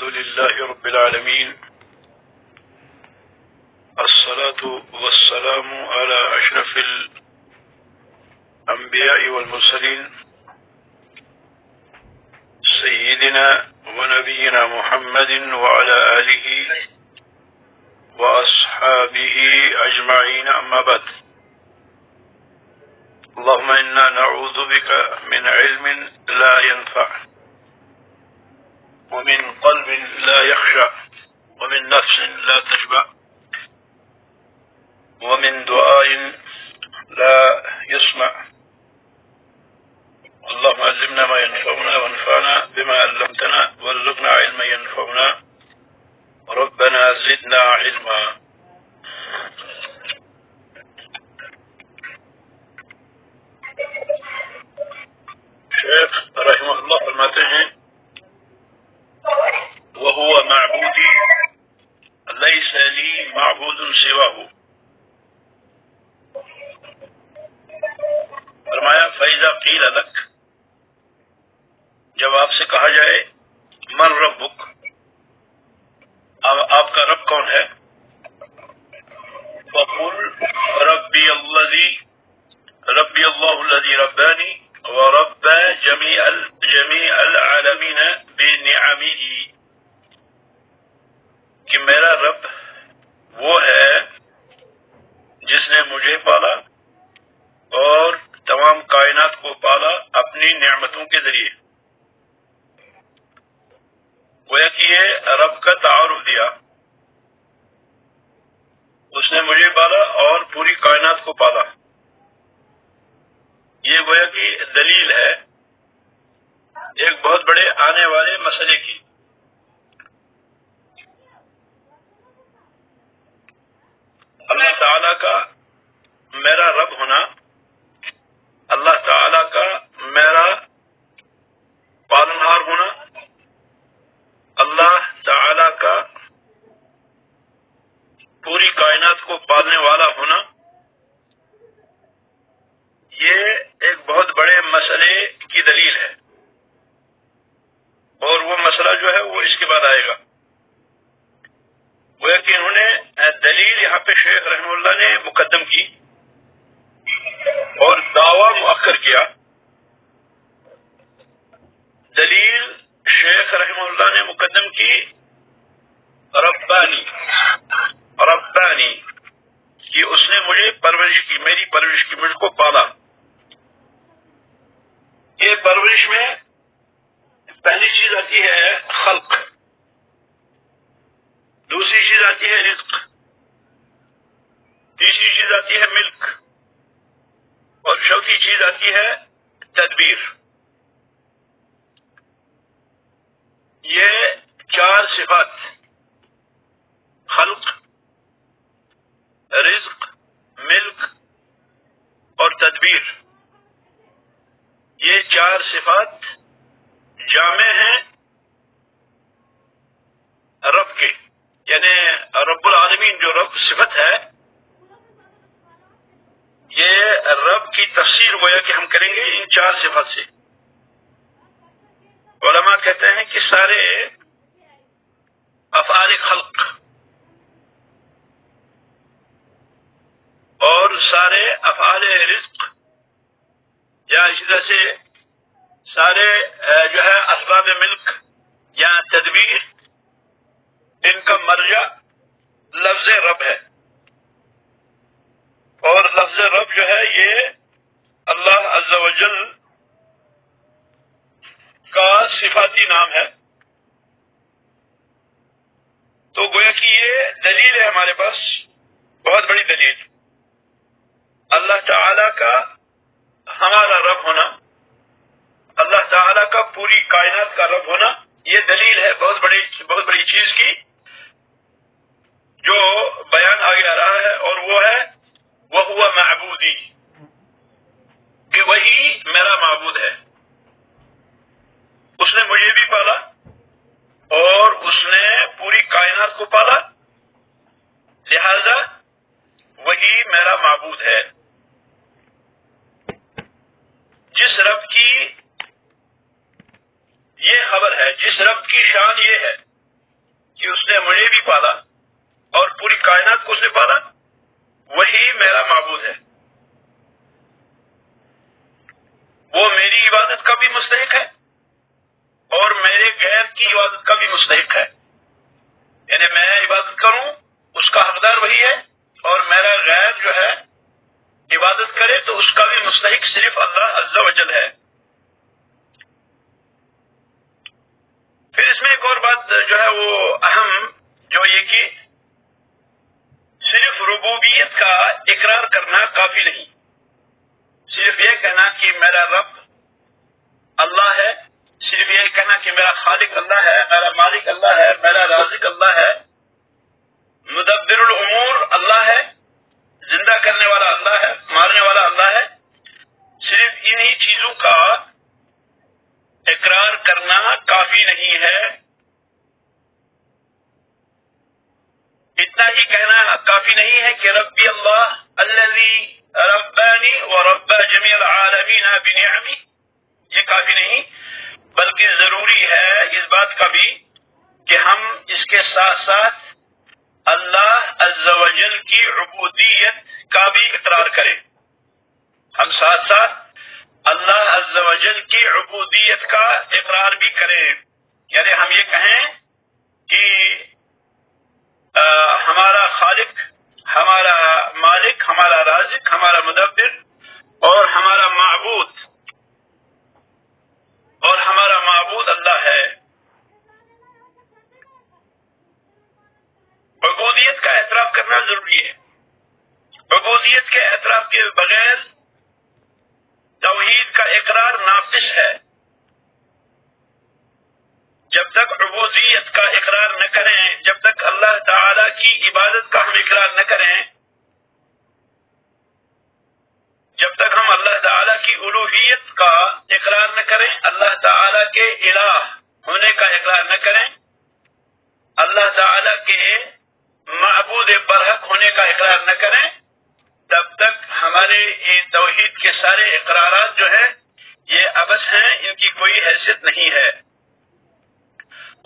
لله رب العالمين، الصلاة والسلام على أشرف الأنبياء والمرسلين سيدنا ونبينا محمد وعلى آله وأصحابه أجمعين، أما بعد. اللهم إنا نعوذ بك من علم لا ينفع، ومن قلب لا يخشع، ومن نفس لا تشبع، ومن دعاء لا يسمع. اللهم علمنا ما ينفعنا وانفعنا بما علمتنا وارزقنا علما ينفعنا، ربنا زدنا علما. شیخ رحمہ اللہ فرماتے ہیں وَهُوَ مَعْبُودِي لَيْسَ لِي مَعْبُودٌ سِوَاهُ. فرمایا فَإِذَا قِيلَ لَكَ، جب آپ سے کہا جائے من ربک، آپ کا رب کون ہے؟ فَقُلْ رَبِّيَ اللَّهُ الَّذِي رَبَّانِي وَرَبَّ جَمِيعَ الْعَالَمِينَ بِنِعَمِهِ، کہ میرا رب وہ ہے جس نے مجھے پالا اور تمام کائنات کو پالا اپنی نعمتوں کے ذریعے. گویا کہ یہ رب کا تعارف دیا، اس نے مجھے پالا اور پوری کائنات کو پالا. یہ گویا کہ دلیل ہے ایک بہت بڑے آنے والے مسئلے کی. اللہ تعالی کا میرا رب ہونا، اللہ تعالی کا میرا پالنہار ہونا، اللہ تعالی کا پوری کائنات کو پالنے والا ہونا، یہ ایک بہت بڑے مسئلے کی دلیل ہے. اور وہ مسئلہ جو ہے وہ اس کے بعد آئے گا. گویا کہ انہوں نے دلیل یہاں پہ شیخ رحمہ اللہ نے مقدم کی اور دعویٰ مؤخر کیا. دلیل شیخ رحمہ اللہ نے مقدم کی ربانی کہ اس نے مجھے پرورش کی، میری پرورش کی، مجھ کو پالا. یہ پرورش میں پہلی چیز آتی ہے خلق، دوسری چیز آتی ہے رزق، تیسری چیز آتی ہے ملک، اور چوتھی چیز آتی ہے تدبیر. یہ چار صفات، خلق، رزق، ملک اور تدبیر، یہ چار صفات جامع ہیں رب کے، یعنی رب العالمین جو رب صفت ہے، یہ رب کی تفسیر گویا کہ ہم کریں گے ان چار صفات سے. علماء کہتے ہیں کہ سارے افعال خلق اور سارے افعال رزق، یا اسی طرح سے سارے جو ہے اسباب ملک یا تدبیر، ان کا مرجع لفظ رب ہے. اور لفظ رب جو ہے یہ اللہ عز و جل کا صفاتی نام ہے. تو گویا کہ یہ دلیل ہے ہمارے پاس، بہت بڑی دلیل. اللہ تعالی کا ہمارا رب ہونا، اللہ تعالی کا پوری کائنات کا رب ہونا، یہ دلیل ہے بہت بڑی چیز کی جو بیان آگے آ رہا ہے. اور وہ ہے وَهُوَ مَعْبُودِي، کہ وہی میرا معبود ہے. اس نے مجھے بھی پالا اور اس نے پوری کائنات کو پالا، لہذا وہی میرا معبود ہے. جس رب کی یہ خبر ہے، جس رب کی شان یہ ہے کہ اس نے مجھے بھی پالا اور پوری کائنات کو اس نے پالا، وہی میرا معبود ہے، وہ میری عبادت کا بھی مستحق ہے اور میرے غیر کی عبادت کا بھی مستحق ہے، یعنی میں عبادت کروں اس کا حقدار وہی ہے، اور میرا غیر جو ہے عبادت کرے تو اس کا بھی مستحق صرف اللہ عز و جل ہے۔ پھر اس میں ایک اور بات جو ہے وہ اہم، جو یہ کہ صرف ربوبیت کا اقرار کرنا کافی نہیں، صرف یہ کہنا کہ میرا رب اللہ ہے، صرف یہ کہنا کہ میرا خالق اللہ ہے، میرا مالک اللہ ہے، میرا رازق اللہ ہے، مدبر الامور اللہ ہے، زندہ کرنے والا اللہ ہے، مارنے والا اللہ ہے، صرف انہی چیزوں کا اقرار کرنا کافی نہیں ہے، اتنا ہی کہنا کافی نہیں ہے کہ ربی اللہ الذی ربانی ورب جمیع العالمین بنعمی، یہ کافی نہیں، بلکہ ضروری ہے اس بات کا بھی کہ ہم اس کے ساتھ ساتھ اللہ عز و جل کی عبودیت کا بھی اقرار کریں، ہم ساتھ ساتھ اللہ عز و جل کی عبودیت کا اقرار بھی کریں، یعنی ہم یہ کہیں کہ ہمارا خالق، ہمارا مالک، ہمارا رازق، ہمارا مدبر اور ہمارا معبود اللہ ہے۔ عبودیت کا اعتراف کرنا ضروری ہے، عبودیت کے اعتراف کے بغیر توحید کا اقرار ناقص ہے، جب تک عبودیت کا اقرار نہ کریں، جب تک اللہ تعالی کی عبادت کا ہم اقرار نہ کریں، جب تک ہم اللہ تعالی کی الوہیت کا اقرار نہ کریں، اللہ تعالی کے الہ ہونے کا اقرار نہ کریں، اللہ تعالی کے معبود برحق ہونے کا اقرار نہ کریں، تب تک ہمارے یہ توحید کے سارے اقرارات جو ہیں یہ عبث ہیں، ان کی کوئی حیثیت نہیں ہے۔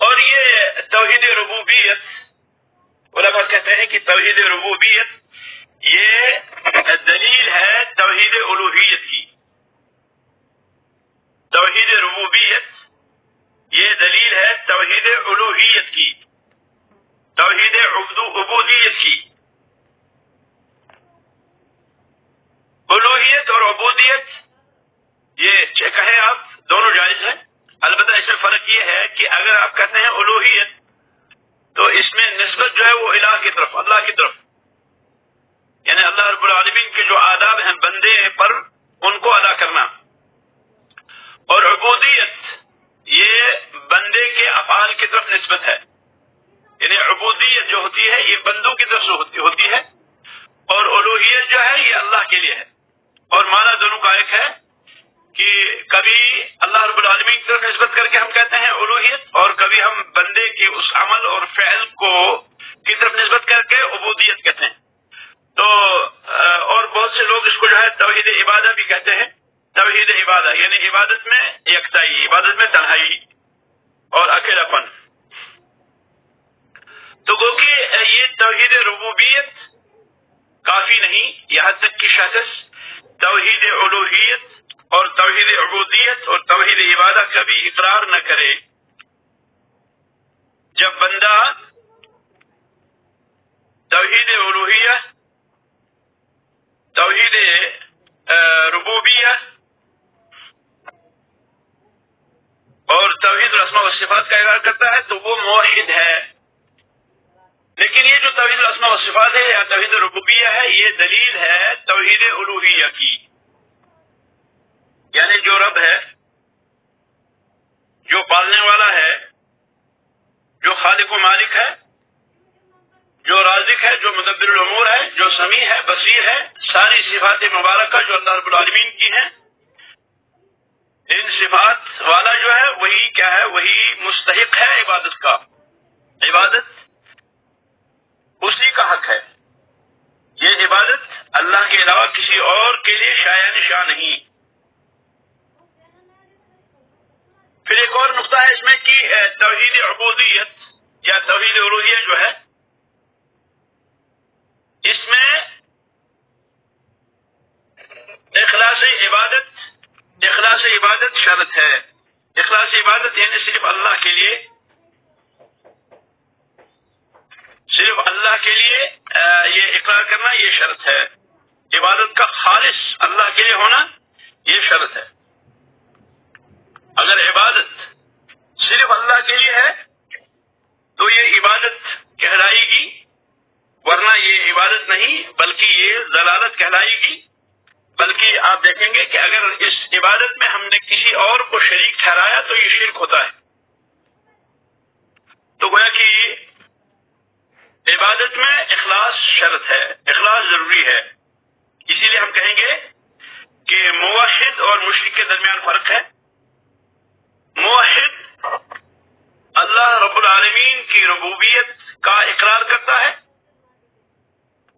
اور یہ توحید ربوبیت، علماء کہتے ہیں کہ توحید ربوبیت یہ دلیل ہے توحید الوہیت کی، توحید ربوبیت یہ دلیل ہے توحید الوہیت کی، توحید عبودیت کی۔ الوہیت اور عبودیت یہ کہیں آپ دونوں جائز ہیں، البتہ اس میں فرق یہ ہے کہ اگر آپ کہتے ہیں الوہیت تو اس میں نسبت جو ہے وہ الہ کی طرف، اللہ کی طرف، یعنی اللہ رب العالمین کے جو آداب ہیں بندے پر ان کو ادا کرنا، اور عبودیت یہ بندے کے افعال کی طرف نسبت ہے، یعنی عبودیت جو ہوتی ہے یہ بندوں کی طرف سے ہوتی ہے، اور الوہیت جو ہے یہ اللہ کے لیے ہے، اور معنی دونوں کا ایک ہے کہ کبھی اللہ رب العالمین کی طرف نسبت کر کے ہم کہتے ہیں الوہیت، اور کبھی ہم بندے کے اس عمل اور فعل کو کی طرف نسبت کر کے عبودیت کہتے ہیں۔ تو اور بہت سے لوگ اس کو جو ہے توحید عبادہ بھی کہتے ہیں، توحید عبادہ یعنی عبادت میں یکتائی، عبادت میں تنہائی اور اکیلاپن۔ تو گو کہ یہ توحید ربوبیت کافی نہیں، یہاں تک کہ شخص توحید الوہیت اور توحید عبودیت اور توحید عبادہ کا بھی اقرار نہ کرے۔ جب بندہ توحید الوہیہ، توحید ربوبیہ اور توحید الاسماء والصفات کا اقرار کرتا ہے تو وہ موحد ہے، لیکن یہ جو توحید الاسماء والصفات ہے یا توحید ربوبیہ ہے یہ دلیل ہے توحید الوہیہ کی، یعنی جو رب ہے، جو پالنے والا ہے، جو خالق و مالک ہے، جو رازق ہے، جو مدبر الامور ہے، جو سمیع ہے، بصیر ہے، ساری صفات مبارکہ جو اللہ رب العالمین کی ہیں، ان صفات والا جو ہے وہی کیا ہے، وہی مستحق ہے عبادت کا، عبادت اسی کا حق ہے، یہ عبادت اللہ کے علاوہ کسی اور کے لیے شایع نشاں نہیں۔ پھر ایک اور نقطہ ہے اس میں کہ توحید عبودیت یا توحید الوہیہ جو ہے اس میں اخلاص عبادت شرط ہے. اخلاص عبادت یعنی صرف اللہ کے لیے یہ اقرار کرنا یہ شرط ہے. عبادت کا خالص اللہ کے لیے ہونا یہ شرط ہے. اگر عبادت صرف اللہ کے لیے ہے تو یہ عبادت کہلائے گی، ورنہ یہ عبادت نہیں بلکہ یہ ضلالت کہلائے گی. بلکہ آپ دیکھیں گے کہ اگر اس عبادت میں ہم نے کسی اور کو شریک ٹھہرایا تو یہ شرک ہوتا ہے. تو گویا کہ عبادت میں اخلاص شرط ہے، اخلاص ضروری ہے. اسی لیے ہم کہیں گے کہ موحد اور مشرک کے درمیان فرق ہے. موحد اللہ رب العالمین کی ربوبیت کا اقرار کرتا ہے،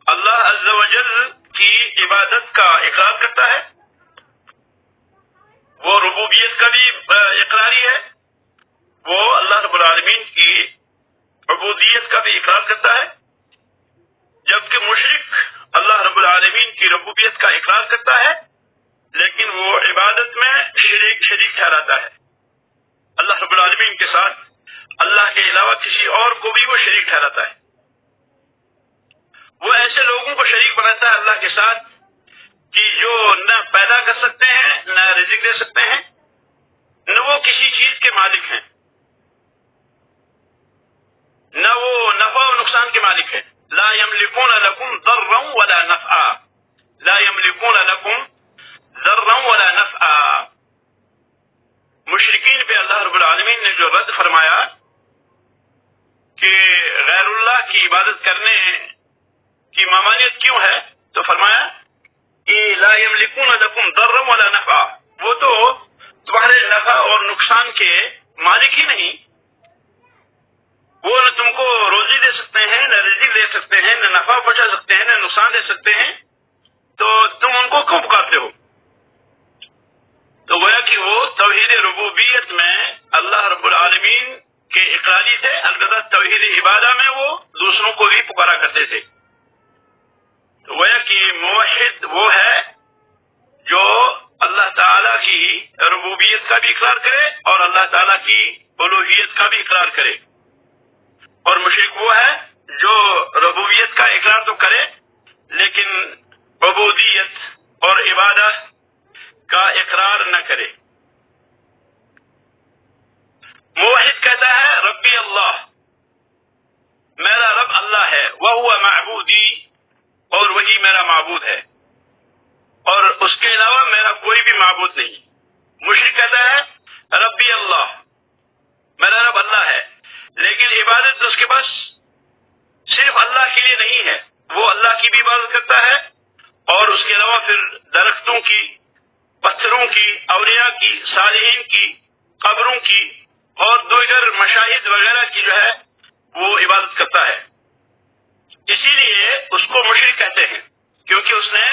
اللہ عز و جل کی عبادت کا اقرار کرتا ہے، وہ ربوبیت کا بھی اقراری ہے، وہ اللہ رب العالمین کی عبودیت کا بھی اقرار کرتا ہے. جبکہ مشرک اللہ رب العالمین کی ربوبیت کا اقرار کرتا ہے لیکن وہ عبادت میں شریک ٹھہراتا ہے. اللہ رب العالمین کے ساتھ اللہ کے علاوہ کسی اور کو بھی وہ شریک ٹھہراتا ہے. وہ ایسے لوگوں کو شریک بناتا ہے اللہ کے ساتھ کہ جو نہ پیدا کر سکتے ہیں، نہ رزق دے سکتے ہیں، نہ وہ کسی چیز کے مالک ہیں، نہ وہ نفع و نقصان کے مالک ہیں. لا يملكون لكم ضرا ولا نفعا، لا يملكون لكم ضرا ولا نفعا. مشرکین پہ اللہ رب العالمین نے جو رد فرمایا کہ غیر اللہ کی عبادت کرنے کی ممانعت کیوں ہے، تو فرمایا کہ لا يملكون لكم ضرا ولا نفعا، وہ تو تمہارے نفع اور نقصان کے مالک ہی نہیں. وہ نہ تم کو روزی دے سکتے ہیں، نہ رزق دے سکتے ہیں، نہ نفع پہنچا سکتے ہیں، نہ نقصان دے سکتے ہیں، تو تم ان کو کیوں پکارتے ہو؟ تو گویا کہ وہ توحید ربوبیت میں اللہ رب العالمین کے اقراری تھے، البتہ توحید عبادہ میں وہ دوسروں کو بھی پکارا کرتے تھے. تو گویا کہ موحد وہ ہے جو اللہ تعالی کی ربوبیت کا بھی اقرار کرے اور اللہ تعالی کی الوہیت کا بھی اقرار کرے. اور مشرک وہ ہے جو ربوبیت کا اقرار تو کرے لیکن عبودیت اور عبادت کا اقرار نہ کرے. موحد کہتا ہے ربی اللہ، میرا رب اللہ ہے، وہو معبودی، اور وہی میرا معبود ہے، اور اس کے علاوہ میرا کوئی بھی معبود نہیں. مشرک کہتا ہے ربی اللہ، میرا رب اللہ ہے، لیکن عبادت اس کے پاس صرف اللہ کے لیے نہیں ہے. وہ اللہ کی بھی عبادت کرتا ہے اور اس کے علاوہ پھر درختوں کی، پتھروں کی، اولیاء کی، صالحین کی، قبروں کی اور دیگر مشاہد وغیرہ کی جو ہے وہ عبادت کرتا ہے. اسی لیے اس کو مشرک کہتے ہیں کیونکہ اس نے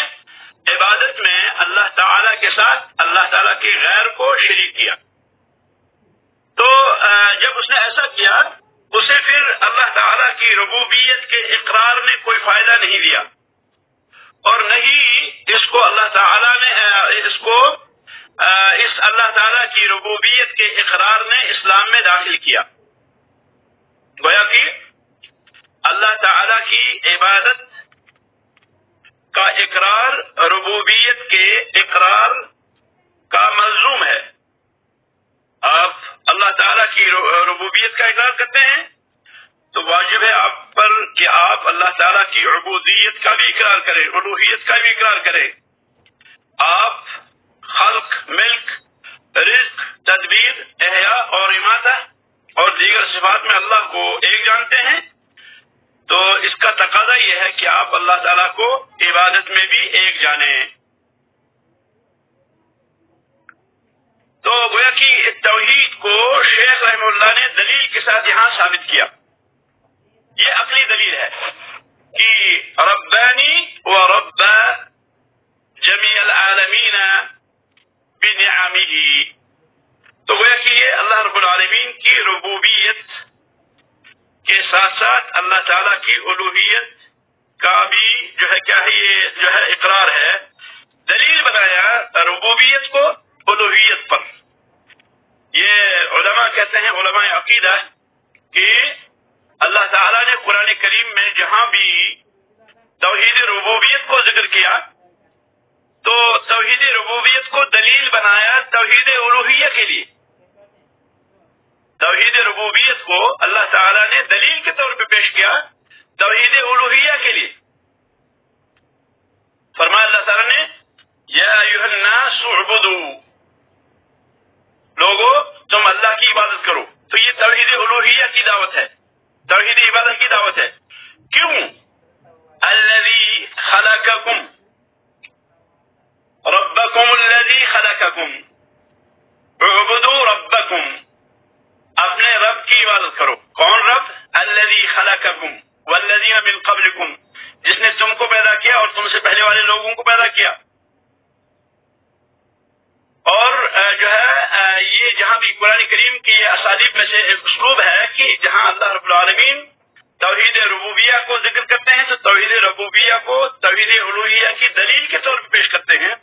عبادت میں اللہ تعالی کے ساتھ اللہ تعالی کے غیر کو شریک کیا. تو جب اس نے ایسا کیا اسے پھر اللہ تعالی کی ربوبیت کے اقرار نے کوئی فائدہ نہیں دیا اور نہ ہی اس کو اللہ تعالی نے اس اللہ تعالی کی ربوبیت کے اقرار نے اسلام میں داخل کیا. گویا کہ اللہ تعالی کی عبادت کا اقرار ربوبیت کے اقرار کا ملزوم ہے. آپ اللہ تعالیٰ کی ربوبیت کا اقرار کرتے ہیں تو واجب ہے آپ پر کہ آپ اللہ تعالیٰ کی عبودیت کا بھی اقرار کریں، الوہیت کا بھی اقرار کریں. آپ خلق، ملک، رزق، تدبیر، احیاء اور اماتہ اور دیگر صفات میں اللہ کو ایک جانتے ہیں تو اس کا تقاضا یہ ہے کہ آپ اللہ تعالیٰ کو عبادت میں بھی ایک جانیں. تو گویا کہ توحید کو شیخ رحمہ اللہ نے دلیل کے ساتھ یہاں ثابت کیا. یہ عقلی دلیل ہے کہ ربانی و رب جمیع العالمین بنعمہ. تو گویا کہ یہ اللہ رب العالمین کی ربوبیت کے ساتھ ساتھ اللہ تعالیٰ کی الوہیت کا بھی جو ہے کیا ہے یہ جو ہے اقرار ہے. دلیل بنایا ربوبیت کو الوہیت پر. یہ علماء کہتے ہیں، علماء عقیدہ، کہ اللہ تعالیٰ نے قرآن کریم میں جہاں بھی توحید ربوبیت کو ذکر کیا تو توحید ربوبیت کو دلیل بنایا توحید الوہیہ کے لیے. توحید ربوبیت کو اللہ تعالیٰ نے دلیل کے طور پہ پیش کیا توحید الوہیہ کے لیے. فرمایا اللہ تعالیٰ نے یا ایھا الناس اعبدوا، لوگو تم اللہ کی عبادت کرو. تو یہ توحید الوہیہ کی دعوت ہے، توحید عبادت کی دعوت ہے. کیوں؟ الذی خلقکم، ربکم الذی خلقکم، اعبدوا ربکم، اپنے رب کی عبادت کرو. کون رب؟ الذی خلقکم والذین من قبلکم، جس نے تم کو پیدا کیا اور تم سے پہلے والے لوگوں کو پیدا کیا. اور جو ہے یہ جہاں بھی قرآن کریم کی اسالیب میں سے ایک اسلوب ہے کہ جہاں اللہ رب العالمین توحید ربوبیہ کو ذکر کرتے ہیں تو توحید ربوبیہ کو توحید الوہیہ کی دلیل کے طور پر پیش کرتے ہیں.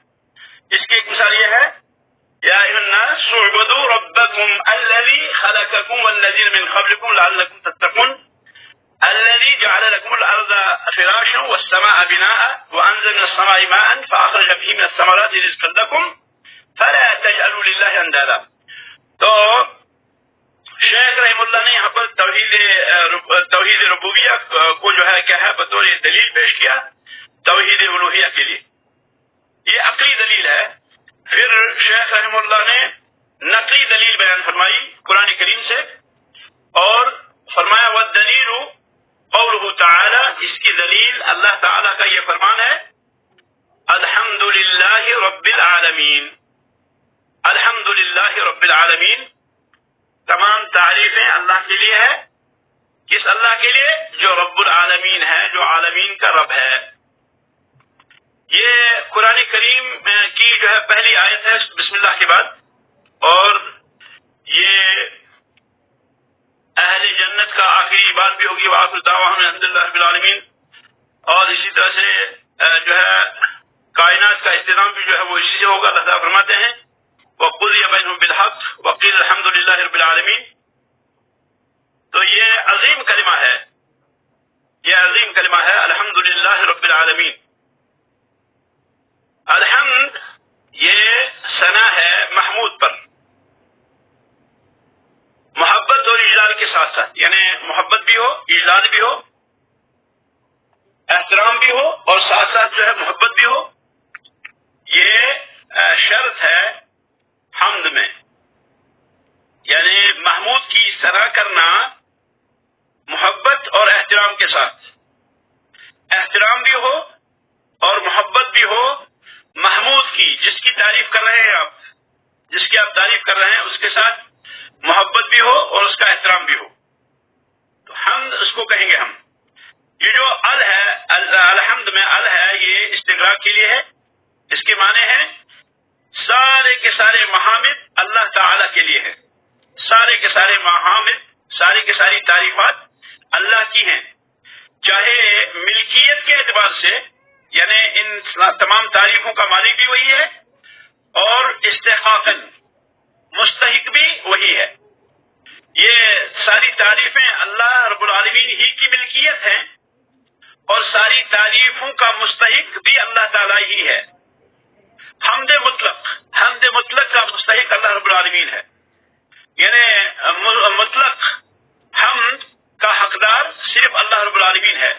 اس کی ایک مثال یہ ہے یا ایھا الناس اعبدوا ربکم الذی خلقکم والذین من قبلکم لعلکم تتقون الذی جعل لکم الارض فراشا والسماء بناء وانزل من السماء ماء فاخرج به من الثمرات رزقا لکم فلا تجعلوا للہ اندادا. تو شیخ رحم اللہ نے یہاں پر توحید ربوبیہ کو جو ہے کیا ہے بطور دلیل پیش کیا توحید الوہیہ کے لیے. یہ عقلی دلیل ہے. پھر شیخ رحم اللہ نے نقلی دلیل بیان فرمائی قرآن کریم سے اور فرمایا والدلیل قولہ تعالی، اس کی دلیل اللہ تعالی کا یہ فرمان ہے الحمد للہ رب العالمین. الحمد للہ رب العالمین، تمام تعریفیں اللہ کے لیے ہے. کس اللہ کے لیے؟ جو رب العالمین ہے، جو عالمین کا رب ہے. یہ قرآن کریم کی جو ہے پہلی آیت ہے بسم اللہ کے بعد، اور یہ اہل جنت کا آخری بات بھی ہوگی وآخر دعواہم الحمد للہ رب العالمین. اور اسی طرح سے جو ہے کائنات کا اہتمام بھی جو ہے وہ اسی سے ہوگا. اللہ تعالیٰ فرماتے ہیں وَقُضِيَ بَيْنَهُم بِالْحَقِّ وَقِيلَ الْحَمْدُ لِلَّهِ رَبِّ الْعَالَمِينَ. تو یہ عظیم کلمہ ہے، یہ عظیم کلمہ ہے الحمد للہ رب العالمین. الحمد یہ ثنا ہے محمود پر، محبت اور اجلال کے ساتھ ساتھ، یعنی محبت بھی ہو، اجلال بھی ہو، احترام بھی ہو اور ساتھ ساتھ جو ہے محبت بھی ہو. یہ شرط ہے حمد میں، یعنی محمود کی ثنا کرنا محبت اور احترام کے ساتھ. احترام بھی ہو اور محبت بھی ہو محمود کی، جس کی تعریف کر رہے ہیں آپ، جس کی آپ تعریف کر رہے ہیں اس کے ساتھ محبت بھی ہو اور اس کا احترام بھی ہو. تو حمد اس کو کہیں گے ہم. یہ جو ال ہے الحمد میں ال ہے یہ استغراق کے لیے ہے. اس کے معنی ہیں سارے کے سارے محامد اللہ تعالی کے لیے ہے. سارے کے سارے محامد، ساری کے ساری تعریفات اللہ کی ہیں، چاہے ملکیت کے اعتبار سے، یعنی ان تمام تعریفوں کا مالک بھی وہی ہے اور استحقاقاً مستحق بھی وہی ہے. یہ ساری تعریفیں اللہ رب العالمین ہی کی ملکیت ہیں اور ساری تعریفوں کا مستحق بھی اللہ تعالی ہی ہے. حمد مطلق کا مستحق اللہ رب العالمین ہے، یعنی مطلق حمد کا حقدار صرف اللہ رب العالمین ہے.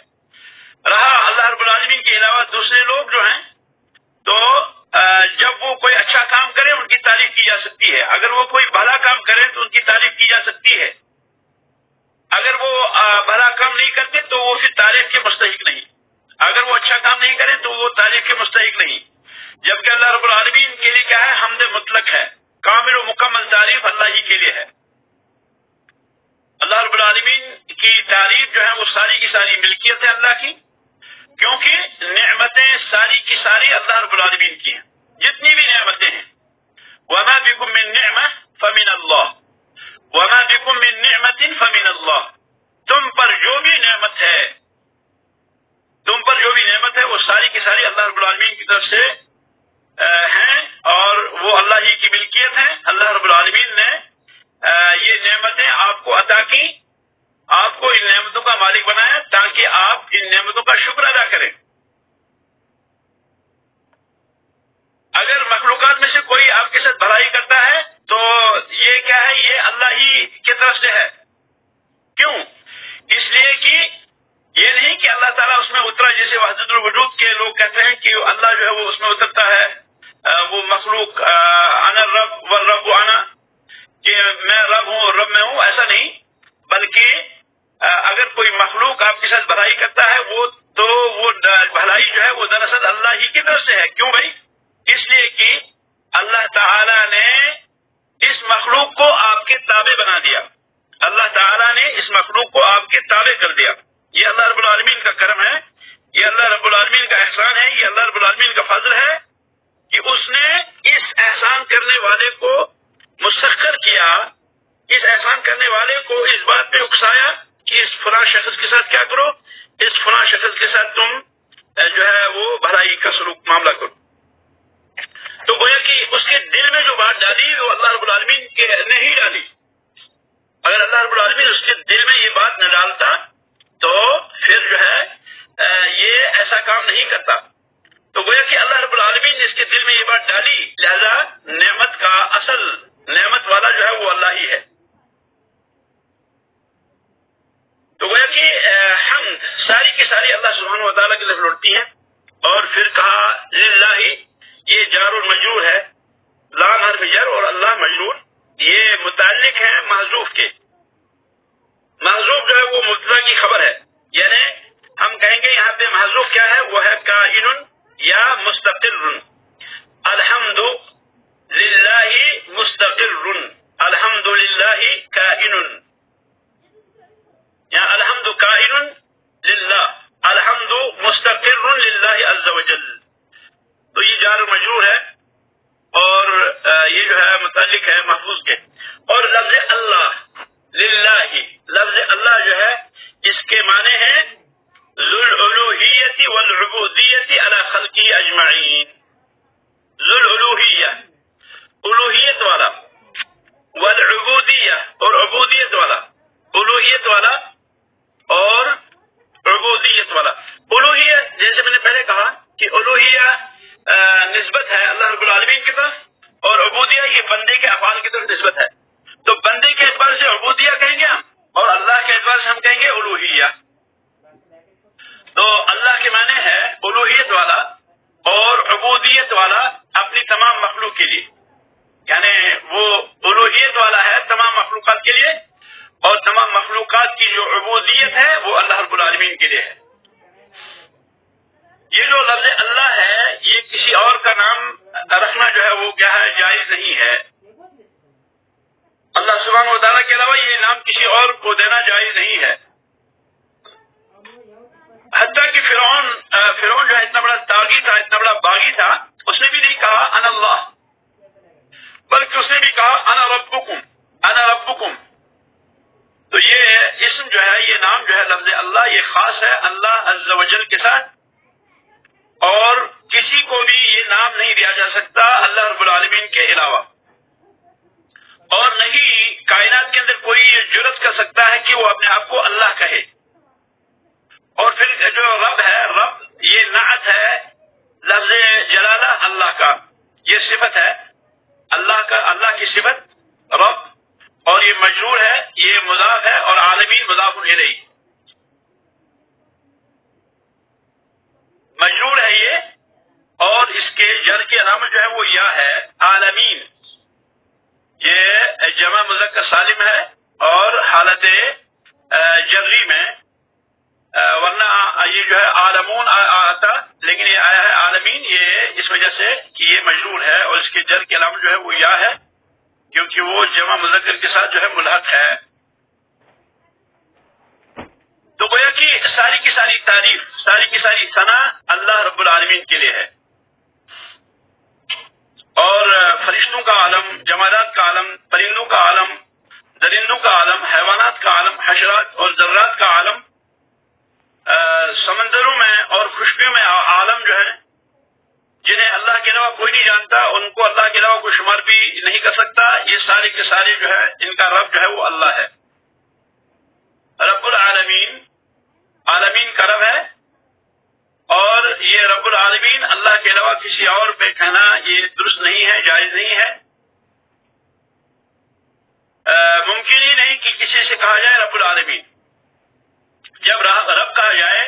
رہا اللہ رب العالمین کے علاوہ دوسرے لوگ جو ہیں تو جب وہ کوئی اچھا کام کرے ان کی تعریف کی جا سکتی ہے، اگر وہ کوئی بھلا کام کرے تو ان کی تعریف کی جا سکتی ہے. اگر وہ بھلا کام نہیں کرتے تو وہ پھر تعریف کے مستحق نہیں. اگر وہ اچھا کام نہیں کرے تو وہ تعریف کے مستحق نہیں. جبکہ اللہ رب العالمین کے لیے کیا ہے؟ حمد مطلق ہے، کامل و مکمل تعریف اللہ ہی کے لیے ہے. اللہ رب العالمین کی تعریف جو ہے وہ ساری کی ساری ملکیت ہے اللہ کی، کیونکہ نعمتیں ساری کی ساری اللہ رب العالمین کی ہیں. جتنی بھی نعمتیں ہیں وَمَا بِكُم مِّن نِّعْمَةٍ فَمِنَ اللَّهِ وَمَا بِكُم مِّن نِّعْمَةٍ فَمِنَ اللَّهِ، تم پر جو بھی نعمت ہے، تم پر جو بھی نعمت ہے وہ ساری کی ساری اللہ رب العالمین کی طرف سے ہیں، اور وہ اللہ ہی کی ملکیت ہیں۔ اللہ رب العالمین نے یہ نعمتیں آپ کو عطا کی، آپ کو ان نعمتوں کا مالک بنایا تاکہ آپ ان نعمتوں کا شکر ادا کریں۔ اگر مخلوقات میں سے کوئی آپ کے ساتھ بھلائی کرتا ہے تو یہ کیا ہے؟ یہ اللہ ہی کی طرف سے ہے۔ کیوں؟ اس لیے کہ یہ نہیں کہ اللہ تعالیٰ اس میں اترا، جیسے وحدت الوجود کے لوگ کہتے ہیں کہ اللہ جو ہے وہ اس میں اترتا ہے، وہ مخلوق انا الرب والرب انا، کہ میں رب ہوں اور رب میں ہوں، ایسا نہیں، بلکہ اگر کوئی مخلوق آپ کے ساتھ بھلائی کرتا ہے وہ بھلائی جو ہے وہ دراصل اللہ ہی کی طرف سے ہے۔ کیوں بھائی؟ اس لیے کہ اللہ تعالیٰ نے اس مخلوق کو آپ کے تابع بنا دیا، اللہ تعالیٰ نے اس مخلوق کو آپ کے تابع کر دیا۔ یہ اللہ رب العالمین کا کرم ہے، یہ اللہ رب العالمین کا احسان ہے، یہ اللہ رب العالمین کا فضل ہے کہ اس نے اس احسان کرنے والے کو مسخر کیا، اس احسان کرنے والے کو اس بات پہ اکسایا کہ اس فلاں شخص کے ساتھ کیا کرو، اس فلاں شخص کے ساتھ تم جو ہے وہ بھلائی کا سلوک معاملہ کرو۔ تو گویا کہ اس کے دل میں جو بات ڈالی وہ اللہ رب العالمین کے نے ہی ڈالی۔ اگر اللہ رب العالمین اس کے دل میں یہ بات نہ ڈالتا تو پھر جو ہے یہ ایسا کام نہیں کرتا۔ تو گویا کہ اللہ رب العالمین نے اس کے دل میں یہ بات ڈالی، لہذا نعمت کا اصل نعمت والا جو ہے وہ اللہ ہی ہے۔ تو گویا کہ حمد ساری کی ساری اللہ سبحانہ و تعالیٰ کی طرف لوٹتی ہیں۔ اور پھر کہا للہ، یہ جار و مجرور ہے، لام حرف جر اور اللہ مجرور، یہ متعلق ہیں محذوف کے۔ محذوف جو ہے وہ مبتدا کی خبر ہے، یعنی ہم کہیں گے یہاں پہ محذوف کیا ہے؟ وہ ہے کائن یا مستقر۔ الحمد للہ مستقر، الحمد للہ کائن، یا الحمد کائن للہ، الحمد مستقر للہ عز وجل۔ تو یہ جار مجرور ہے اور یہ جو ہے متعلق ہے محفوظ کے۔ اور لفظ اللہ للہ، لفظ اللہ جو ہے اس کے معنی ہے ذو الالوہیت والعبودیت علی خلقہ اجمعین، ذو الالوہیہ الوہیت والا، والعبودیہ اور عبودیت والا، الوہیت والا اور عبودیت والا۔ الوہیت جیسے میں نے پہلے کہا کہ الوہیہ نسبت ہے اللہ رب العالمین کی طرف، اور عبودیہ یہ بندے کے افعال کی طرف نسبت ہے۔ تو بندے کے اعتبار سے عبودیہ کہیں گے ہم، اور اللہ کے اعتبار سے ہم کہیں گے الوہیہ۔ تو اللہ کے معنی ہے الوہیت والا اور عبودیت والا اپنی تمام مخلوق کے لیے، یعنی وہ الوہیت والا ہے تمام مخلوقات کے لیے، اور تمام مخلوقات کی جو عبودیت ہے وہ اللہ رب العالمین کے لیے ہے۔ یہ جو لفظ اللہ ہے یہ کسی اور کا نام رکھنا جو ہے وہ کیا ہے؟ جائز نہیں ہے۔ اللہ سبحانہ و تعالیٰ کے علاوہ یہ نام کسی اور کو دینا جائز نہیں ہے۔ حتیٰ کہ فرعون جو ہے اتنا بڑا طاغی تھا، اتنا بڑا باغی تھا، اس نے بھی نہیں کہا انا اللہ، بلکہ اس نے بھی کہا انا ربکم، انا ربکم۔ تو یہ اسم جو ہے، یہ نام جو ہے لفظ اللہ، یہ خاص ہے اللہ عز و جل کے ساتھ، اور کسی کو بھی یہ نام نہیں دیا جا سکتا اللہ رب العالمین کے علاوہ، اور نہیں کائنات کے اندر کوئی جرأت کر سکتا ہے کہ وہ اپنے آپ کو اللہ کہے۔ اور پھر جو رب ہے، رب یہ نعت ہے لفظ جلالہ اللہ کا، یہ صفت ہے اللہ کا، اللہ کی صفت رب، اور یہ مجرور ہے، یہ مضاف ہے، اور عالمین مضاف الیہ، مجرور ہے یہ، اور اس کے جر کی علامت جو ہے وہ یا ہے، عالمین یہ جمع مذکر سالم ہے اور حالت جری میں، ورنہ یہ جو ہے عالمون آتا، لیکن یہ آیا ہے عالمین، یہ اس وجہ سے کہ یہ مجرور ہے، اور اس کے جر کی علامت جو ہے وہ یا ہے، کیونکہ وہ جمع مذکر کے ساتھ جو ہے ملحق ہے۔ تو گویا کہ ساری کی ساری تعریف، ساری کی ساری ثنا اللہ رب العالمین کے لیے ہے، اور فرشتوں کا عالم، جمادات کا عالم، پرندوں کا عالم، درندوں کا عالم، حیوانات کا عالم، حشرات اور ذرات کا عالم، سمندروں میں اور خشکیوں میں عالم جو ہے جنہیں اللہ کے علاوہ کوئی نہیں جانتا، ان کو اللہ کے علاوہ کوئی شمار بھی نہیں کر سکتا، یہ سارے کے سارے جو ہے ان کا رب جو ہے وہ اللہ ہے، رب العالمین، عالمین کا رب ہے۔ اور یہ رب العالمین اللہ کے علاوہ کسی اور پہ کہنا یہ درست نہیں ہے، جائز نہیں ہے، ممکن ہی نہیں کہ کسی سے کہا جائے رب العالمین۔ جب رب کہا جائے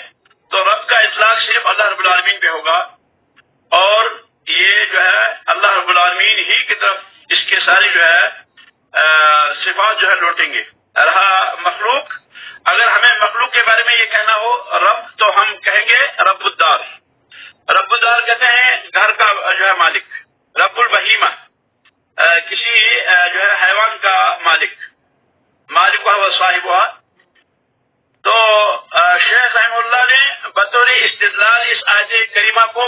تو رب کا اطلاق صرف اللہ رب العالمین پہ ہوگا، اور یہ جو ہے اللہ رب العالمین ہی کی طرف اس کے سارے جو ہے صفات جو ہے لوٹیں گے۔ رہا مخلوق، اگر ہمیں مخلوق کے بارے میں یہ کہنا ہو رب، تو ہم کہیں گے رب الدار۔ رب الدار کہتے ہیں گھر کا جو ہے مالک، رب البہیمہ کسی جو ہے حیوان کا مالک، مالک ہوا صاحب ہوا۔ تو شیخ رحمہ اللہ نے بطور استدلال اس آیت کریمہ کو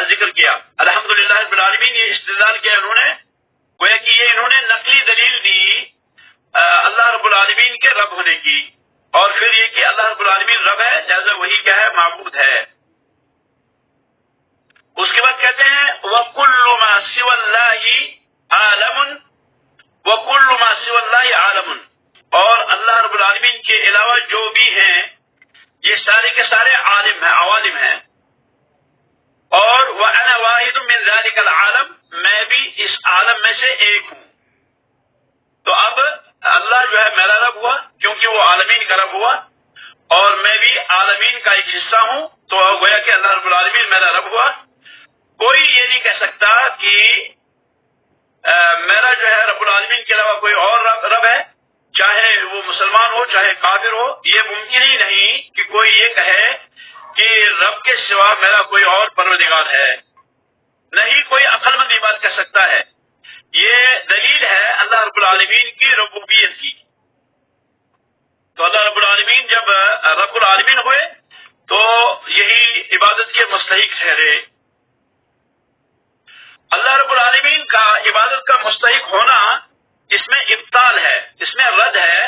ذکر کیا، الحمدللہ رب العالمین، یہ استدلال کیا انہوں نے، گویا کہ یہ انہوں نے نقلی دلیل دی اللہ رب العالمین کے رب ہونے کی، اور پھر یہ کہ اللہ رب العالمین رب ہے، لہذا وہی کیا ہے، معبود ہے۔ اس کے بعد کہتے ہیں وَكُلُّ مَا سِوَى اللَّهِ عَالَمٌ وَكُلُّ مَا سِوَى اللَّهِ عَالَمٌ، اور اللہ رب العالمین کے علاوہ جو بھی ہیں یہ سارے کے سارے عالم ہیں، عوالم ہیں، اور وَأَنَا وَاحِدٌ مِّن ذَلِكَ الْعَالَمِ، میں بھی اس عالم میں سے ایک ہوں۔ تو اب اللہ جو ہے میرا رب ہوا کیونکہ وہ عالمین کا رب ہوا، اور میں بھی عالمین کا ایک حصہ ہوں، تو گویا کہ اللہ رب العالمین میرا رب ہوا۔ کوئی یہ نہیں کہہ سکتا کہ میرا جو ہے رب العالمین کے علاوہ کوئی اور رب ہے، چاہے وہ مسلمان ہو چاہے کافر ہو، یہ ممکن ہی نہیں کہ کوئی یہ کہے کہ رب کے سوا میرا کوئی اور پروردگار ہے، نہیں کوئی عقل مند یہ بات کہہ سکتا ہے۔ یہ دلیل ہے اللہ رب العالمین کی ربوبیت کی۔ تو اللہ رب العالمین جب رب العالمین ہوئے تو یہی عبادت کے مستحق ٹھہرے۔ اللہ رب العالمین کا عبادت کا مستحق ہونا، اس میں ابطال ہے، اس میں رد ہے۔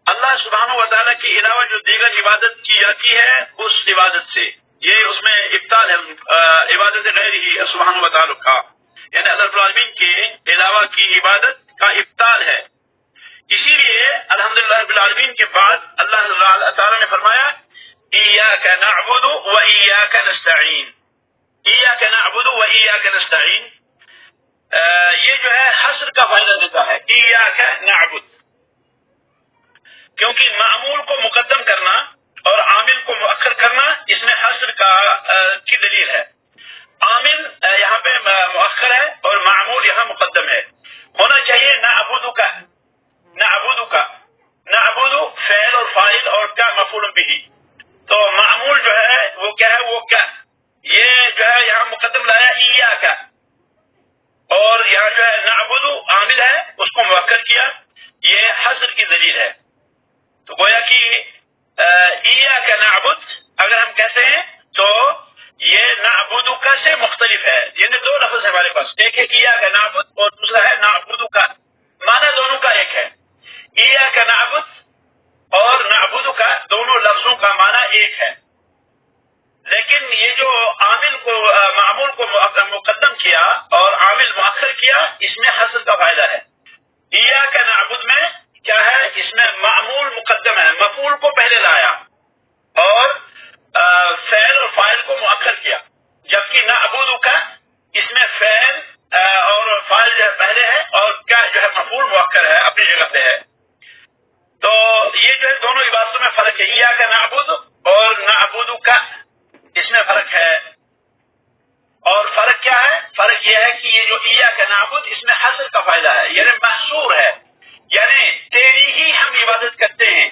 اللہ سبحانہ و تعالیٰ کے علاوہ جو دیگر عبادت کی جاتی ہے اس عبادت سے، یہ اس میں ابطال ہے، عبادت غیر ہی سبحانہ و تعالیٰ کا، یعنی اللہ رب العالمین کے علاوہ کی عبادت کا ابطال ہے۔ اسی لیے الحمدللہ رب العالمین کے بعد اللہ تعالیٰ نے فرمایا ایاک نعبد و ایاک نستعین، ایاک نعبد و ایاک نستعین، یہ جو ہے حصر کا فائدہ دیتا ہے، ایاک نعبد، کیونکہ معمول کو مقدم کرنا اور عامل کو مؤخر کرنا اس میں حصر کی دلیل ہے۔ عامل یہاں پہ مؤخر ہے اور معمول یہاں مقدم ہے، ہونا چاہیے نعبد کا، نعبد کا، نعبد فعل اور فاعل اور کیا مفعول به، تو معمول جو ہے وہ کیا ہے، وہ کیا، یہ جو ہے یہاں مقدم لایا ایاک، اور یہاں جو ہے نعبد عامل ہے اس کو مؤخر کیا، یہ حصر کی دلیل ہے۔ تو گویا کہ ایاک نعبد اگر ہم کہتے ہیں تو یہ نعبد کا سے مختلف ہے، یعنی دو لفظ ہے ہمارے پاس، ایک ہے ایاک نعبد اور دوسرا ہے نعبد کا، معنی دونوں کا ایک ہے۔ ایاک نعبد اور نعبد کا دونوں لفظوں کا معنی ایک ہے، لیکن یہ جو عامل کو معمول کو مقدم کیا اور عامل مؤخر کیا، اس میں حصر کا فائدہ ہے۔ ایاک نعبد میں کیا ہے، اس میں معمول مقدم ہے، مفعول کو پہلے لایا اور فعل اور فاعل کو مؤخر کیا، جبکہ نعبد کا اس میں فعل اور فاعل جو ہے پہلے ہے اور کیا جو ہے مفعول مؤخر ہے، اپنی جگہ پہ ہے۔ تو یہ جو ہے دونوں عبادتوں میں فرق ہے، ایاک نعبد اور نعبد کا، اس میں فرق ہے۔ اور فرق کیا ہے؟ فرق یہ ہے کہ یہ جو ایاک نعبد اس میں حصر کا فائدہ ہے، یعنی محصور ہے، یعنی تیری ہی ہم عبادت کرتے ہیں،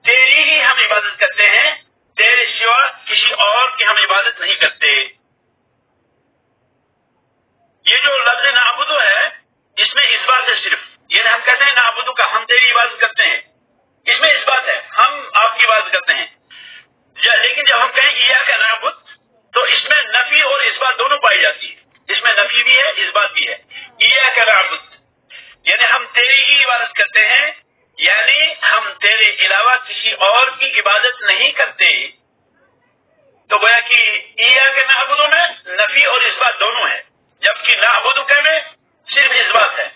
تیری ہی ہم عبادت کرتے ہیں، تیرے سوا کسی اور کی ہم عبادت نہیں کرتے۔ یہ جو لفظ نعبد ہے اس میں اس بات ہے صرف، یعنی ہم کہتے ہیں نعبد کا، ہم تیری عبادت کرتے ہیں، اس میں اس بات ہے ہم آپ کی عبادت کرتے ہیں، لیکن جب ہم کہیں ایاک نعبد تو اس میں نفی اور اس بات دونوں پائی جاتی ہے، اس میں نفی بھی ہے اس بات بھی ہے۔ ایاک نعبد یعنی ہم تیری ہی عبادت کرتے ہیں، علاوہ کسی اور کی عبادت نہیں کرتے، تو گویا کہ ایاک نعبد میں نفی اور اثبات دونوں ہیں، جبکہ نعبد میں صرف اثبات ہے۔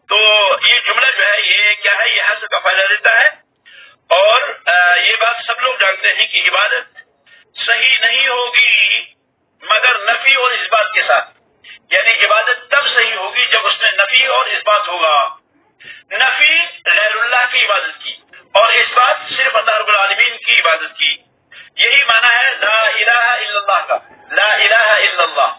تو یہ جملہ جو ہے یہ کیا ہے، یہ حصر کا فائدہ دیتا ہے، اور یہ بات سب لوگ جانتے ہیں کہ عبادت صحیح نہیں ہوگی مگر نفی اور اثبات کے ساتھ، یعنی عبادت تب صحیح ہوگی جب اس میں نفی اور اثبات ہوگا۔ نفی غیر اللہ کی عبادت کی اور اثبات صرف اللہ رب العالمین کی عبادت کی، یہی معنی ہے لا الہ الا اللہ کا، لا الہ الا اللہ،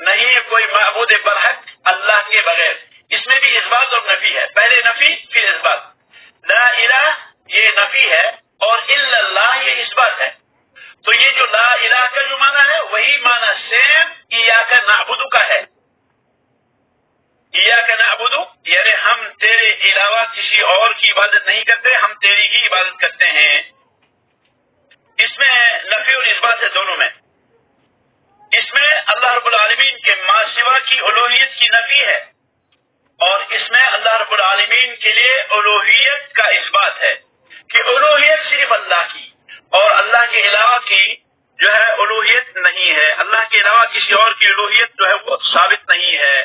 نہیں ہے کوئی معبود برحق اللہ کے بغیر۔ اس میں بھی اثبات اور نفی ہے، پہلے نفی پھر اثبات۔ لا الہ یہ نفی ہے اور الا اللہ یہ اثبات ہے، تو یہ جو لا الہ کا جو معنی ہے وہی معنی سیم ایاک نعبد کا ہے۔ ایاک نعبد یعنی ہم تیرے علاوہ کسی اور کی عبادت نہیں کرتے، ہم تیری ہی عبادت کرتے ہیں۔ اس میں نفی اور اثبات ہے دونوں میں۔ اس میں اللہ رب العالمین کے ما سوا کی الوہیت کی نفی ہے، اور اس میں اللہ رب العالمین کے لیے الوہیت کا اثبات ہے کہ الوہیت صرف اللہ کی، اور اللہ کے علاوہ کی جو ہے الوہیت نہیں ہے، اللہ کے علاوہ کسی اور کی الوہیت جو ہے وہ ثابت نہیں ہے۔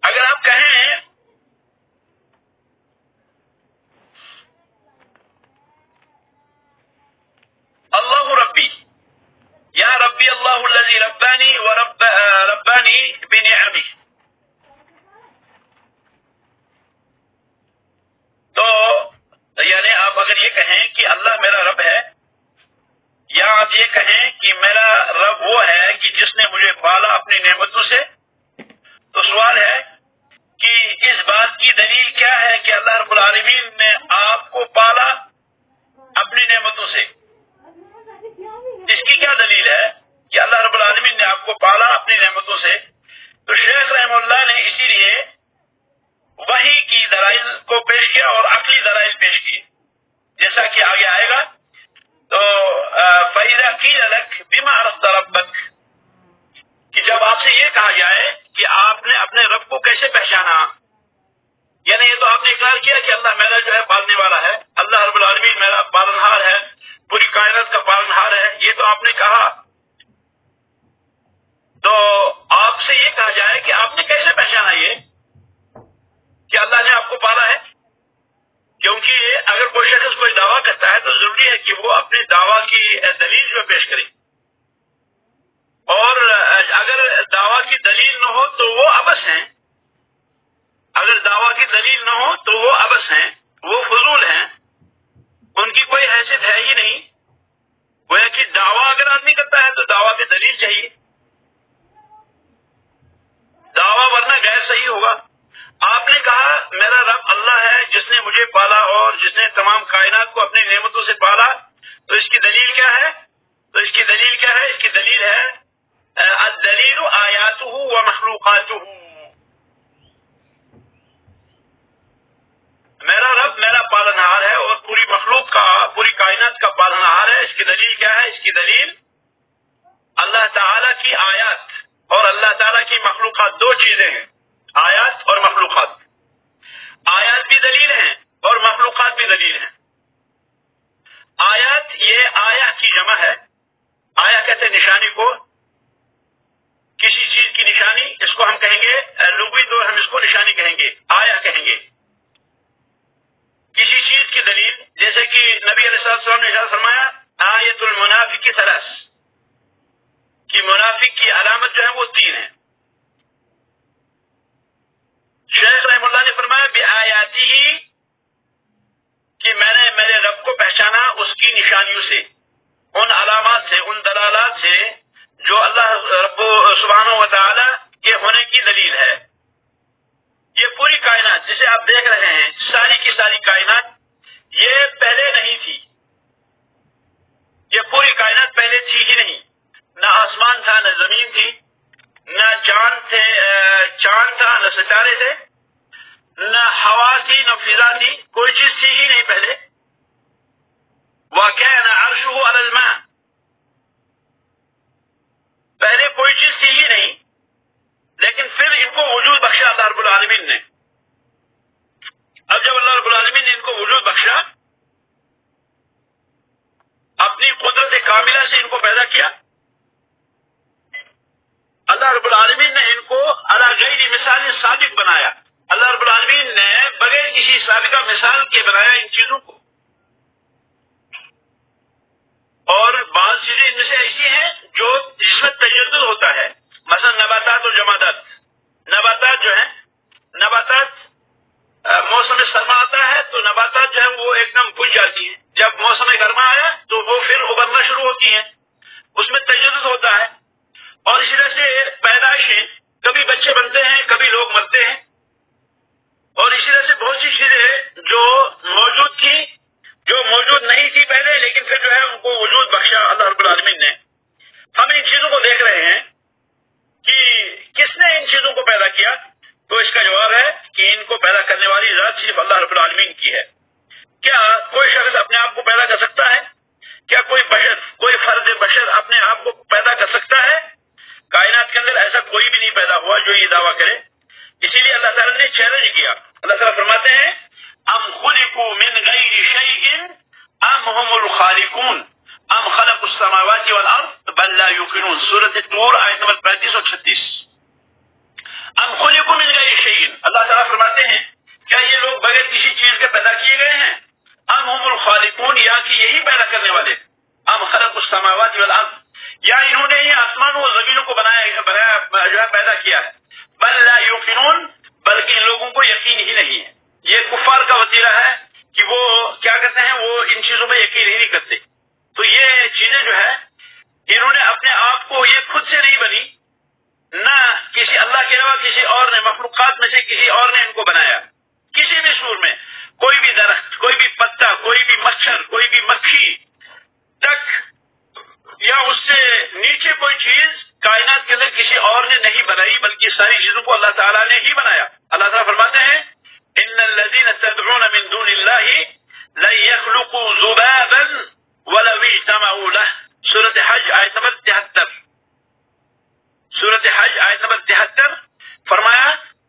اگر آپ کہیں اللہ ربی یا ربی اللہ الذی ربانی ربانی بنعمہ، تو یعنی آپ اگر یہ کہیں کہ اللہ میرا رب ہے، یا آپ یہ کہیں کہ میرا رب وہ ہے کہ جس نے مجھے پالا اپنی نعمتوں سے، تو سوال ہے کہ اس بات کی دلیل کیا ہے کہ اللہ رب العالمین نے آپ کو پالا اپنی نعمتوں سے؟ اس کی کیا دلیل ہے کہ اللہ رب العالمین نے آپ کو پالا اپنی نعمتوں سے؟ تو شیخ رحم اللہ نے اسی لیے وحی کی دلائل کو پیش کیا اور عقلی دلائل پیش کیے، جیسا کہ آگے آئے گا۔ تو فَإِذَا قِيلَ لَكَ بِمَا عَرَفْتَ رَبَّكَ، کہ جب آپ سے یہ کہا جائے کہ آپ نے اپنے رب کو کیسے پہچانا، یعنی یہ تو آپ نے اقرار کیا کہ اللہ میرا جو ہے پالنے والا ہے، اللہ رب العالمین میرا پالنہار ہے، پوری کائنات کا پالنہار ہے، یہ تو آپ نے کہا، تو آپ سے یہ کہا جائے کہ آپ نے کیسے پہچانا یہ کہ اللہ نے آپ کو پالا ہے؟ کیونکہ اگر کوئی شخص کوئی دعویٰ کرتا ہے تو ضروری ہے کہ وہ اپنے دعویٰ کی دلیل جو پیش کرے، اور اگر دعویٰ کی دلیل نہ ہو تو وہ عبث ہیں، اگر دعویٰ کی دلیل نہ ہو تو وہ عبث ہیں، وہ فضول ہیں، ان کی کوئی حیثیت ہے ہی نہیں۔ گویا کہ دعویٰ اگر آدمی کرتا ہے تو دعویٰ کی دلیل چاہیے، دعویٰ ورنہ غیر صحیح ہوگا۔ آپ نے کہا میرا رب اللہ ہے جس نے مجھے پالا اور جس نے تمام کائنات کو اپنی نعمتوں سے پالا، تو اس کی دلیل کیا ہے؟ تو اس کی دلیل کیا ہے؟ اس کی دلیل ہے الدلیل آیاتہ و مخلوقاتہ، میرا رب میرا پالنہار ہے اور پوری مخلوق کا، پوری کائنات کا پالنہار ہے۔ اس کی دلیل کیا ہے؟ اس کی دلیل اللہ تعالی کی آیات اور اللہ تعالی کی مخلوقات، دو چیزیں ہیں، آیات اور مخلوقات۔ آیات بھی دلیل ہیں اور مخلوقات بھی دلیل ہیں۔ آیات یہ آیا کی جمع ہے، آیا کہتے ہیں نشانی کو، کسی چیز کی نشانی، اس کو ہم کہیں گے لغوی طور ہم اس کو نشانی کہیں گے، آیا کہیں گے۔ کسی چیز کی دلیل، جیسے کہ نبی علیہ السلام نے ارشاد فرمایا آیت المنافق کی ثلاث، کہ منافق کی علامت جو ہے وہ تین ہے۔ شیخ رحم اللہ نے فرمایا بآیاتی، کہ میں نے میرے رب کو پہچانا اس کی نشانیوں سے، ان علامات سے، ان دلالات سے جو اللہ رب سبحانہ و تعالی کے ہونے کی دلیل ہے۔ یہ پوری کائنات جسے آپ دیکھ رہے ہیں، ساری کی ساری کائنات، یہ پہلے نہیں تھی، یہ پوری کائنات پہلے تھی ہی نہیں، نہ آسمان تھا، نہ زمین تھی، نہ چاند تھا، نہ ستارے تھے، نہ ہوا تھی، نہ فضا تھی، کوئی چیز تھی ہی نہیں پہلے۔ وَكَانَ عَرْشُهُ عَلَى الْمَاءِ، پہلے کوئی چیز تھی ہی نہیں، لیکن پھر ان کو وجود بخشا اللہ رب العالمین نے، صرف اللہ رب العالمین کی ہے۔ کیا کوئی شخص اپنے آپ کو پیدا کر سکتا ہے؟ کیا کوئی بشر، کوئی فرد بشر اپنے آپ کو پیدا کر سکتا ہے؟ کائنات کے اندر ایسا کوئی بھی نہیں پیدا ہوا جو یہ دعویٰ کرے۔ اسی لیے اللہ تعالیٰ نے چیلنج کیا۔ اللہ تعالیٰ فرماتے ہیں ام خلقوا من غیر شیء ام هم الخالقون ام خلقوا السماوات والارض بل لا یوقنون، سورۃ طور آیت نمبر 35 اور 36۔ ام خلقوا من غیر شیء، اللہ تعالیٰ فرماتے ہیں کیا یہ لوگ بغیر کسی چیز کے پیدا کیے گئے ہیں؟ ام هم الخالقون، یا کہ یہی پیدا کرنے والے، ام خلقوا السماوات والارض، یا انہوں نے یہ آسمانوں اور زمینوں کو بنایا جو ہے پیدا کیا ہے۔ بل لا یوقنون، بلکہ ان لوگوں کو یقین ہی نہیں ہے۔ یہ کفار کا وتیرہ ہے کہ وہ کیا کرتے ہیں، وہ ان چیزوں میں یقین ہی نہیں کرتے۔ تو یہ چیزیں جو ہے انہوں نے اپنے آپ کو، یہ خود سے نہیں بنی، نہ کسی اللہ کے علاوہ کسی اور نے، مخلوقات میں سے کسی اور نے ان کو بنایا۔ کسی بھی سور میں کوئی بھی درخت، کوئی بھی پتا، کوئی بھی مچھر، کوئی بھی مکھی تک یا اس سے نیچے کوئی چیز کائنات کے اندر کسی اور نے نہیں بنائی، بلکہ ساری چیزوں کو اللہ تعالیٰ نے ہی بنایا۔ اللہ تعالیٰ فرماتے ہیں ان الذين تدعون من دون الله لن يخلقوا ذبابا ولو اجتمعوا له، سورۃ حج آیت نمبر 73۔ سورۃ حج آیت نمبر 73 فرمایا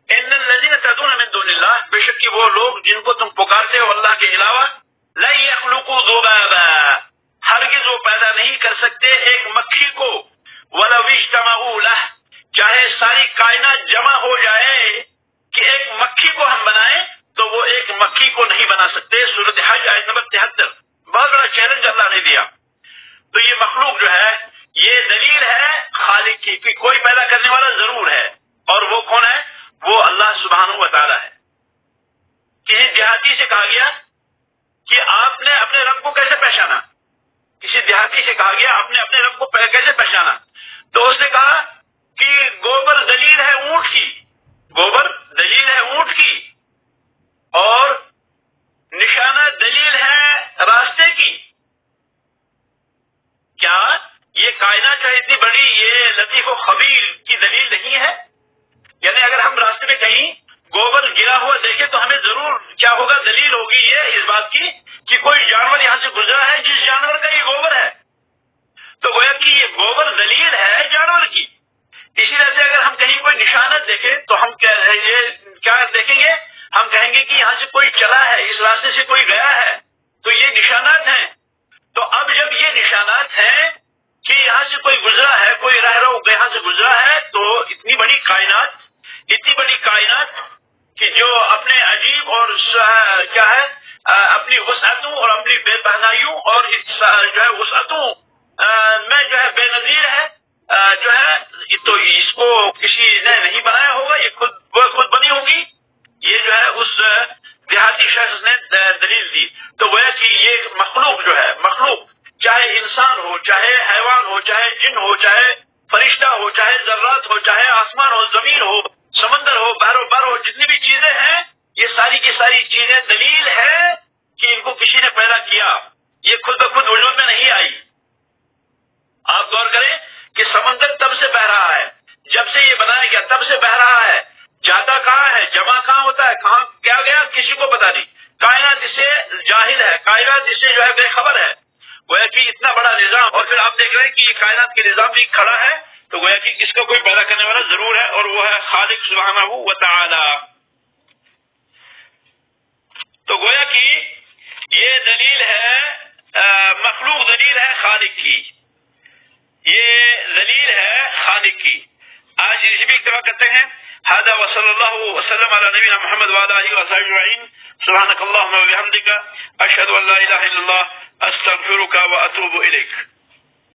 ان الذين تدعون من دون الله، بے شک کہ وہ لوگ جن کو تم پکارتے ہو اللہ کے علاوہ، لن يخلقوا ذبابا، ہرگز وہ پیدا نہیں کر سکتے ایک مکھی کو، ولو اجتمعوا له، چاہے ساری کائنات جمع ہو جائے کہ ایک مکھی کو ہم بنائیں تو وہ ایک مکھی کو نہیں بنا سکتے۔ سورۃ حج آیت نمبر 73۔ بہت بڑا چیلنج اللہ نے دیا۔ تو یہ مخلوق جو ہے یہ دلیل ہے خالق کی کہ کوئی پیدا کرنے والا ضرور ہے، اور وہ کون ہے؟ وہ اللہ سبحانہ و تعالی ہے۔ کسی دیہاتی سے کہا گیا کہ آپ نے اپنے رب کو کیسے پہچانا؟ کسی دیہاتی سے کہا گیا آپ نے اپنے رب کو کیسے پہچانا؟ تو اس نے کہا کہ گوبر دلیل ہے اونٹ کی، گوبر دلیل ہے اونٹ کی، اور نشانہ دلیل ہے راستے کی۔ کیا یہ کائنات جو ہے اتنی بڑی، یہ لطیف و خبیر کی دلیل نہیں ہے؟ یعنی اگر ہم راستے میں کہیں گوبر گرا ہوا دیکھیں تو ہمیں ضرور کیا ہوگا، دلیل ہوگی یہ اس بات کی کہ کوئی جانور یہاں سے گزرا ہے جس جانور کا یہ گوبر ہے۔ تو گویا کہ یہ گوبر دلیل ہے جانور کی۔ اسی طرح سے اگر ہم کہیں کوئی نشانت دیکھیں تو ہم کیا دیکھیں گے؟ ہم کہیں گے کہ یہاں سے کوئی چلا ہے، اس راستے سے کوئی گیا ہے، تو یہ نشانات ہیں۔ تو اب جب یہ نشانات ہیں کہ یہاں سے کوئی گزرا ہے، کوئی رہ رہا یہاں سے گزرا ہے، تو اتنی بڑی کائنات کہ جو اپنے عجیب اور کیا ہے اپنی وسعتوں اور اپنی بے پہنائیوں اور جو ہے وسعتوں میں جو ہے بے نظیر ہے، جو ہے تو اس کو کسی نے نہیں بنایا ہوگا، یہ خود بنی ہوگی۔ یہ جو ہے اس دیہاتی شخص نے دلیل دی۔ تو گویا کہ یہ مخلوق جو ہے، مخلوق چاہے انسان ہو، چاہے حیوان ہو، چاہے جن ہو، چاہے فرشتہ ہو، چاہے ذرات ہو، چاہے آسمان ہو، زمین ہو، سمندر ہو، بحر و بر ہو، جتنی بھی چیزیں ہیں یہ ساری کی ساری چیزیں دلیل ہے کہ ان کو کسی نے پیدا کیا، یہ خود بخود وجود میں نہیں آئی۔ آپ غور کریں کہ سمندر تب سے بہ رہا ہے، جب سے یہ بنایا گیا تب سے بہ رہا ہے، جاتا کہاں ہے، جمع کہاں ہوتا ہے، کہاں کیا گیا کسی کو پتا نہیں۔ کائنات اس سے جاہل ہے، کائنات اس سے جو ہے بے خبر ہے۔ گویا کہ اتنا بڑا نظام، اور پھر آپ دیکھ رہے ہیں کہ یہ کائنات کے نظام بھی کھڑا ہے، تو گویا کہ اس کا کوئی پیدا کرنے والا ضرور ہے، اور وہ ہے خالق سبحانہ و تعالی۔ تو گویا کہ یہ دلیل ہے، مخلوق دلیل ہے خالق کی، یہ دلیل ہے خالق کی۔ آج اسی بھی اکتفا کرتے ہیں۔ هذا وصلی اللہ وسلم علی نبینا محمد وعلی آلہ وصحبہ اجمعین۔ سبحانک اللہم وبحمدک، اشہد ان لا الہ الا اللہ، استغفرک واتوب الیک۔